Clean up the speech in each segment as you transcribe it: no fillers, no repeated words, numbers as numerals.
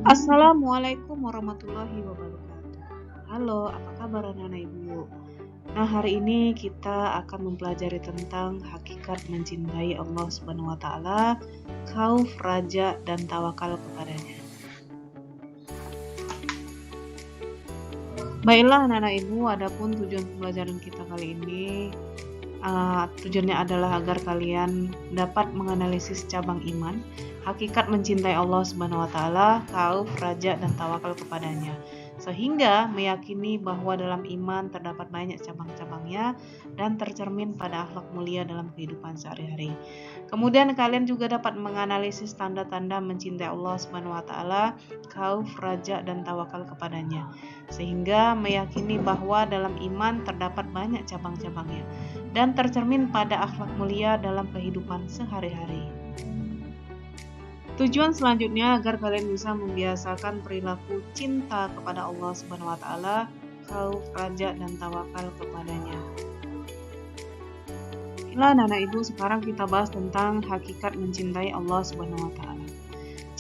Assalamualaikum warahmatullahi wabarakatuh. Halo, apa kabar anak-anak ibu? Nah, hari ini kita akan mempelajari tentang hakikat mencintai Allah Subhanahu wa taala, khauf, raja, dan tawakal kepadanya. Baiklah anak-anak ibu, adapun tujuan pembelajaran kita kali ini tujuannya adalah agar kalian dapat menganalisis cabang iman, hakikat mencintai Allah Subhanahu wa taala, khauf, raja, dan tawakal kepadanya. Sehingga meyakini bahwa dalam iman terdapat banyak cabang-cabangnya dan tercermin pada akhlak mulia dalam kehidupan sehari-hari. Kemudian kalian juga dapat menganalisis tanda-tanda mencintai Allah Subhanahu wa taala, khauf, raja, dan tawakal kepadanya. Sehingga meyakini bahwa dalam iman terdapat banyak cabang-cabangnya dan tercermin pada akhlak mulia dalam kehidupan sehari-hari. Tujuan selanjutnya agar kalian bisa membiasakan perilaku cinta kepada Allah Subhanahu wa taala, khauf, raja, dan tawakal kepadanya. Inilah anak-anak ibu, sekarang kita bahas tentang hakikat mencintai Allah Subhanahu wa taala.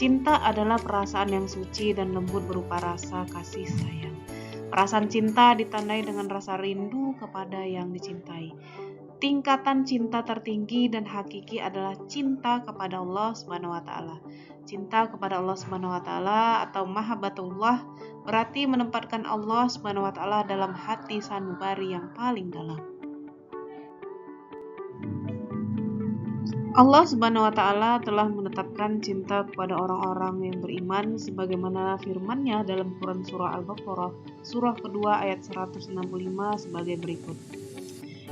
Cinta adalah perasaan yang suci dan lembut berupa rasa kasih sayang. Perasaan cinta ditandai dengan rasa rindu kepada yang dicintai. Tingkatan cinta tertinggi dan hakiki adalah cinta kepada Allah Subhanahu wa taala. Cinta kepada Allah Subhanahu wa taala atau mahabbatullah berarti menempatkan Allah Subhanahu wa taala dalam hati sanubari yang paling dalam. Allah Subhanahu wa taala telah menetapkan cinta kepada orang-orang yang beriman sebagaimana firman-Nya dalam Quran surah Al-Baqarah surah kedua ayat 165 sebagai berikut.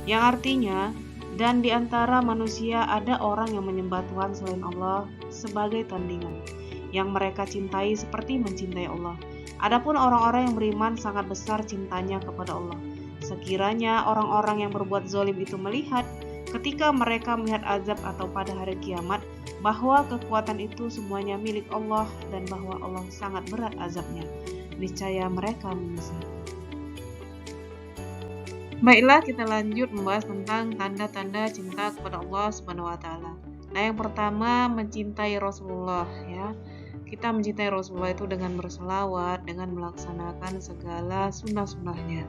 Yang artinya, dan di antara manusia ada orang yang menyembah Tuhan selain Allah sebagai tandingan, yang mereka cintai seperti mencintai Allah. Adapun orang-orang yang beriman sangat besar cintanya kepada Allah. Sekiranya orang-orang yang berbuat zalim itu melihat, ketika mereka melihat azab atau pada hari kiamat, bahwa kekuatan itu semuanya milik Allah dan bahwa Allah sangat berat azabnya, niscaya mereka menyesal. Baiklah, kita lanjut membahas tentang tanda-tanda cinta kepada Allah Subhanahu wa taala. Nah, yang pertama mencintai Rasulullah ya. Kita mencintai Rasulullah itu dengan berselawat, dengan melaksanakan segala sunnah-sunnahnya.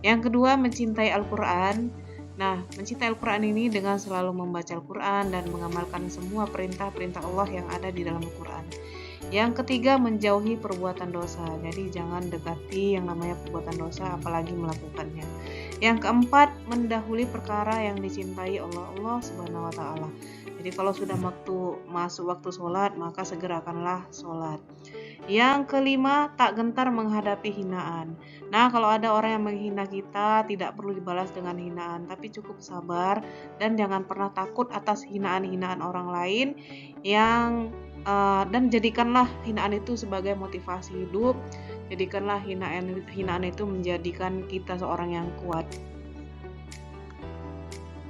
Yang kedua mencintai Al-Qur'an. Nah, mencintai Al-Qur'an ini dengan selalu membaca Al-Qur'an dan mengamalkan semua perintah-perintah Allah yang ada di dalam Al-Qur'an. Yang ketiga menjauhi perbuatan dosa. Jadi jangan dekati yang namanya perbuatan dosa apalagi melakukannya. Yang keempat, mendahului perkara yang dicintai Allah Subhanahu wa taala. Jadi kalau sudah masuk waktu sholat, maka segerakanlah sholat. Yang kelima, tak gentar menghadapi hinaan. Nah, kalau ada orang yang menghina kita, tidak perlu dibalas dengan hinaan, tapi cukup sabar dan jangan pernah takut atas hinaan-hinaan orang lain dan jadikanlah hinaan itu sebagai motivasi hidup. Jadikanlah hinaan itu menjadikan kita seorang yang kuat.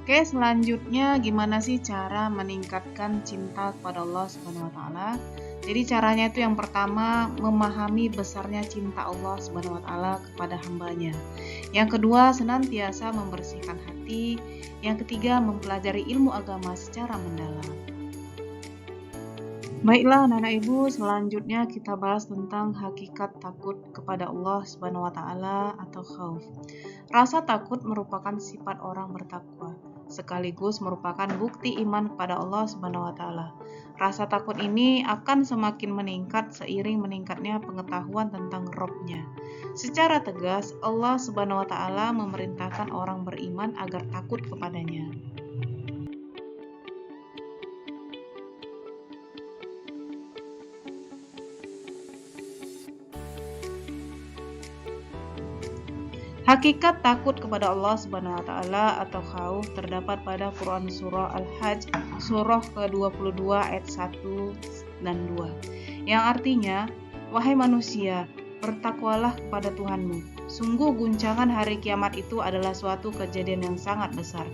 Oke, selanjutnya gimana sih cara meningkatkan cinta kepada Allah Subhanahu wa taala? Jadi caranya itu yang pertama memahami besarnya cinta Allah Subhanahu wa taala kepada hambanya. Yang kedua, senantiasa membersihkan hati. Yang ketiga, mempelajari ilmu agama secara mendalam. Baiklah anak-anak ibu, selanjutnya kita bahas tentang hakikat takut kepada Allah Subhanahu wa taala atau khauf. Rasa takut merupakan sifat orang bertakwa, sekaligus merupakan bukti iman kepada Allah Subhanahu wa taala. Rasa takut ini akan semakin meningkat seiring meningkatnya pengetahuan tentang Rabb-Nya. Secara tegas, Allah Subhanahu wa taala memerintahkan orang beriman agar takut kepadanya. Hakikat takut kepada Allah Subhanahu wa taala atau khauf terdapat pada Quran surah Al-Hajj surah ke-22 ayat 1 dan 2. Yang artinya, wahai manusia, bertakwalah kepada Tuhanmu. Sungguh guncangan hari kiamat itu adalah suatu kejadian yang sangat besar.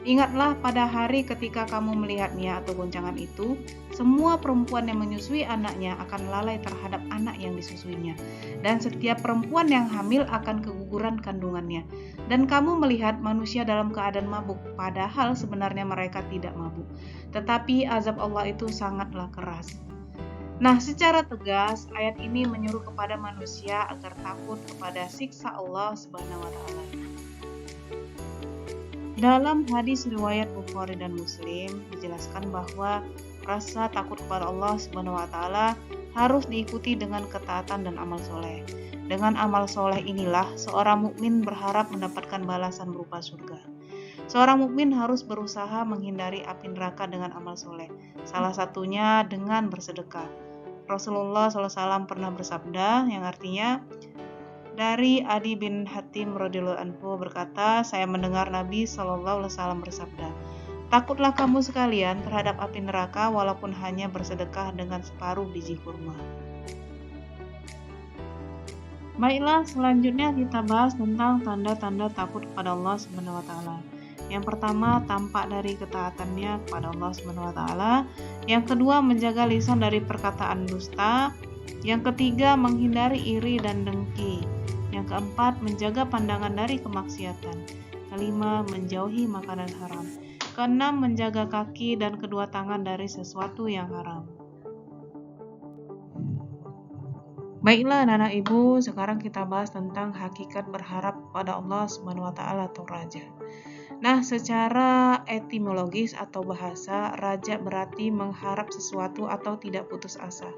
Ingatlah pada hari ketika kamu melihatnya atau guncangan itu, semua perempuan yang menyusui anaknya akan lalai terhadap anak yang disusuinya. Dan setiap perempuan yang hamil akan keguguran kandungannya. Dan kamu melihat manusia dalam keadaan mabuk, padahal sebenarnya mereka tidak mabuk. Tetapi azab Allah itu sangatlah keras. Nah, secara tegas ayat ini menyuruh kepada manusia agar takut kepada siksa Allah Subhanahu wa taala. Dalam hadis riwayat Bukhari dan Muslim dijelaskan bahwa rasa takut kepada Allah Subhanahu wa taala harus diikuti dengan ketaatan dan amal soleh. Dengan amal soleh inilah seorang mukmin berharap mendapatkan balasan berupa surga. Seorang mukmin harus berusaha menghindari api neraka dengan amal soleh. Salah satunya dengan bersedekah. Rasulullah SAW pernah bersabda yang artinya, dari Adi bin Hatim radhiyallahu anhu berkata, saya mendengar Nabi SAW bersabda, takutlah kamu sekalian terhadap api neraka walaupun hanya bersedekah dengan separuh biji kurma. Baiklah, selanjutnya kita bahas tentang tanda-tanda takut kepada Allah Subhanahu wa taala. Yang pertama, tampak dari ketaatannya kepada Allah Subhanahu wa taala. Yang kedua, menjaga lisan dari perkataan dusta. Yang ketiga, menghindari iri dan dengki. Yang keempat, menjaga pandangan dari kemaksiatan. Kelima, menjauhi makanan haram. Keenam, menjaga kaki dan kedua tangan dari sesuatu yang haram. Baiklah anak-anak ibu, sekarang kita bahas tentang hakikat berharap pada Allah Subhanahu wa taala atau raja. Nah, secara etimologis atau bahasa, raja berarti mengharap sesuatu atau tidak putus asa.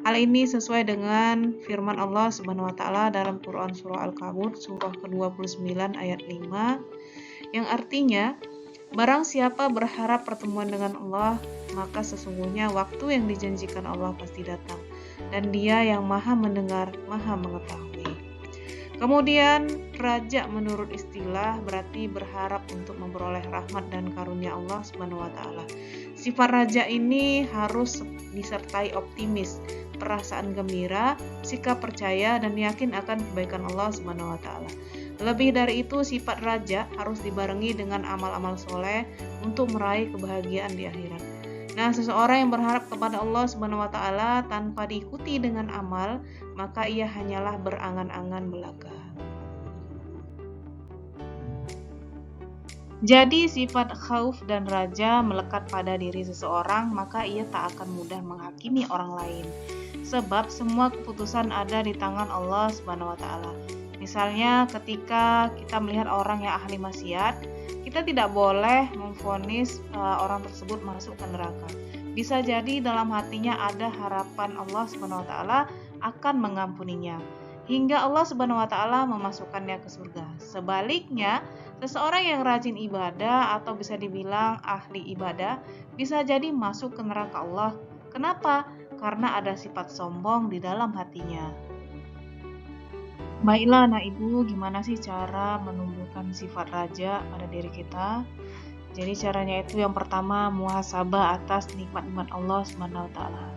Hal ini sesuai dengan firman Allah Subhanahu wa taala dalam Quran surah Al-Kabut surah ke-29 ayat 5 yang artinya, barang siapa berharap pertemuan dengan Allah, maka sesungguhnya waktu yang dijanjikan Allah pasti datang, dan Dia yang Maha mendengar, Maha mengetahui. Kemudian, raja menurut istilah berarti berharap untuk memperoleh rahmat dan karunia Allah Subhanahu wa taala. Sifat raja ini harus disertai optimis, perasaan gembira, sikap percaya dan yakin akan kebaikan Allah Subhanahu wa taala. Lebih dari itu, sifat raja harus dibarengi dengan amal-amal soleh untuk meraih kebahagiaan di akhirat. Nah, seseorang yang berharap kepada Allah Subhanahu wa taala tanpa diikuti dengan amal, maka ia hanyalah berangan-angan belaka. Jadi sifat khauf dan raja melekat pada diri seseorang, maka ia tak akan mudah menghakimi orang lain. Sebab semua keputusan ada di tangan Allah Subhanahu wa taala. Misalnya ketika kita melihat orang yang ahli maksiat, kita tidak boleh memvonis orang tersebut masuk ke neraka. Bisa jadi dalam hatinya ada harapan Allah Subhanahu wa taala akan mengampuninya, hingga Allah Subhanahu wa taala memasukkannya ke surga. Sebaliknya, seseorang yang rajin ibadah atau bisa dibilang ahli ibadah bisa jadi masuk ke neraka Allah. Kenapa? Karena ada sifat sombong di dalam hatinya. Baiklah anak ibu, gimana sih cara menumbuhkan sifat raja pada diri kita? Jadi caranya itu yang pertama, muhasabah atas nikmat-nikmat Allah Subhanahu wa taala.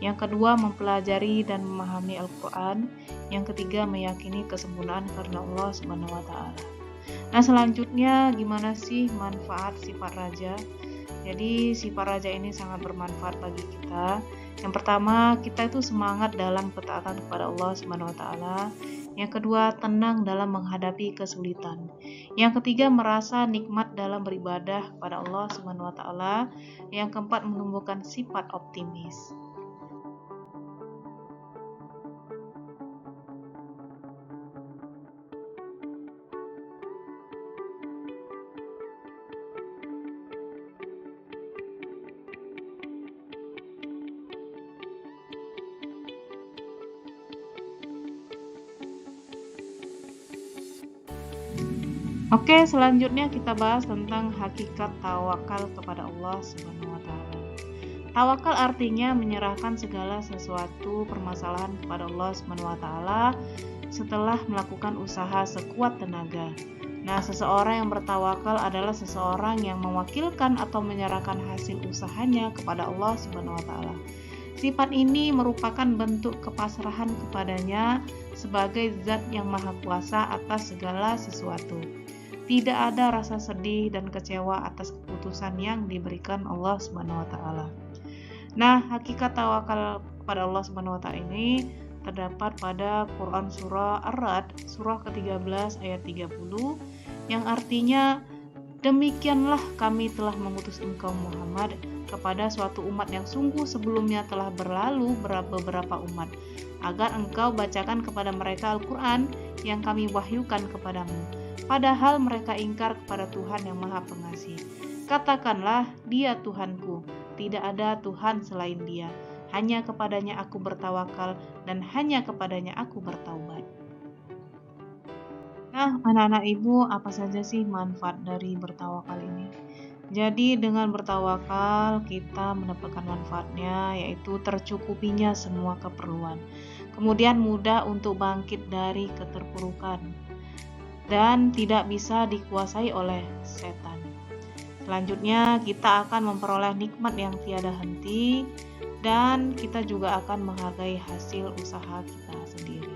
Yang kedua, mempelajari dan memahami Al-Qur'an. Yang ketiga, meyakini kesempurnaan karena Allah Subhanahu wa taala. Nah, selanjutnya gimana sih manfaat sifat raja? Jadi sifat raja ini sangat bermanfaat bagi kita. Yang pertama, kita itu semangat dalam ketaatan kepada Allah Subhanahu wa taala. Yang kedua, tenang dalam menghadapi kesulitan. Yang ketiga, merasa nikmat dalam beribadah kepada Allah Subhanahu wa taala. Yang keempat, menumbuhkan sifat optimis. Oke, selanjutnya kita bahas tentang hakikat tawakal kepada Allah Subhanahu wa taala. Tawakal artinya menyerahkan segala sesuatu permasalahan kepada Allah Subhanahu wa taala setelah melakukan usaha sekuat tenaga. Nah, seseorang yang bertawakal adalah seseorang yang mewakilkan atau menyerahkan hasil usahanya kepada Allah Subhanahu wa taala. Sifat ini merupakan bentuk kepasrahan kepadanya sebagai zat yang maha kuasa atas segala sesuatu. Tidak ada rasa sedih dan kecewa atas keputusan yang diberikan Allah Subhanahu wa taala. Nah, hakikat tawakal kepada Allah Subhanahu wa taala ini terdapat pada Quran surah Ar-Ra'd surah ke-13 ayat 30 yang artinya, demikianlah kami telah mengutus engkau Muhammad kepada suatu umat yang sungguh sebelumnya telah berlalu beberapa umat, agar engkau bacakan kepada mereka Al-Quran yang kami wahyukan kepadamu, padahal mereka ingkar kepada Tuhan yang Maha Pengasih. Katakanlah, Dia Tuhanku, tidak ada Tuhan selain Dia. Hanya kepadanya aku bertawakal dan hanya kepadanya aku bertaubat. Nah, anak-anak ibu, apa saja sih manfaat dari bertawakal ini? Jadi dengan bertawakal kita mendapatkan manfaatnya, yaitu tercukupinya semua keperluan. Kemudian mudah untuk bangkit dari keterpurukan dan tidak bisa dikuasai oleh setan. Selanjutnya kita akan memperoleh nikmat yang tiada henti dan kita juga akan menghargai hasil usaha kita sendiri.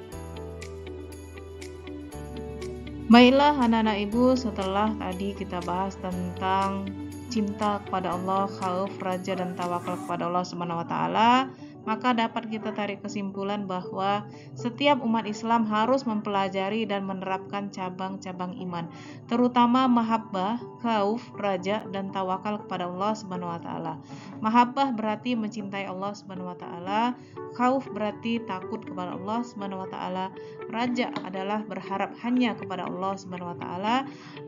Baiklah anak-anak ibu, setelah tadi kita bahas tentang cinta kepada Allah, khauf, raja, dan tawakal kepada Allah Subhanahu wa taala, maka dapat kita tarik kesimpulan bahwa setiap umat Islam harus mempelajari dan menerapkan cabang-cabang iman, terutama mahabbah, khauf, raja, dan tawakal kepada Allah Subhanahu wa taala. Mahabbah berarti mencintai Allah Subhanahu wa taala, khauf berarti takut kepada Allah Subhanahu wa taala, raja adalah berharap hanya kepada Allah Subhanahu wa taala,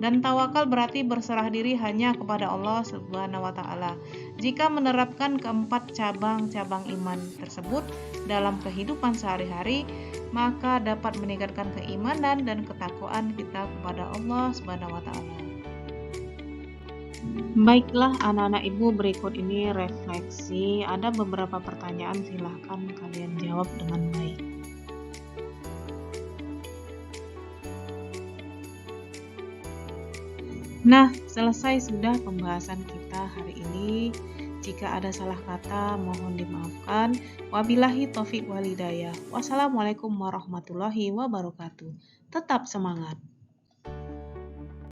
dan tawakal berarti berserah diri hanya kepada Allah Subhanahu wa taala. Jika menerapkan keempat cabang-cabang iman tersebut dalam kehidupan sehari-hari, maka dapat meningkatkan keimanan dan ketakwaan kita kepada Allah Subhanahu wa taala. Baiklah anak-anak ibu, berikut ini refleksi. Ada beberapa pertanyaan, silahkan kalian jawab dengan baik. Nah, selesai sudah pembahasan kita hari ini. Jika ada salah kata, mohon dimaafkan. Wabillahi taufiq walhidayah. Wassalamualaikum warahmatullahi wabarakatuh. Tetap semangat.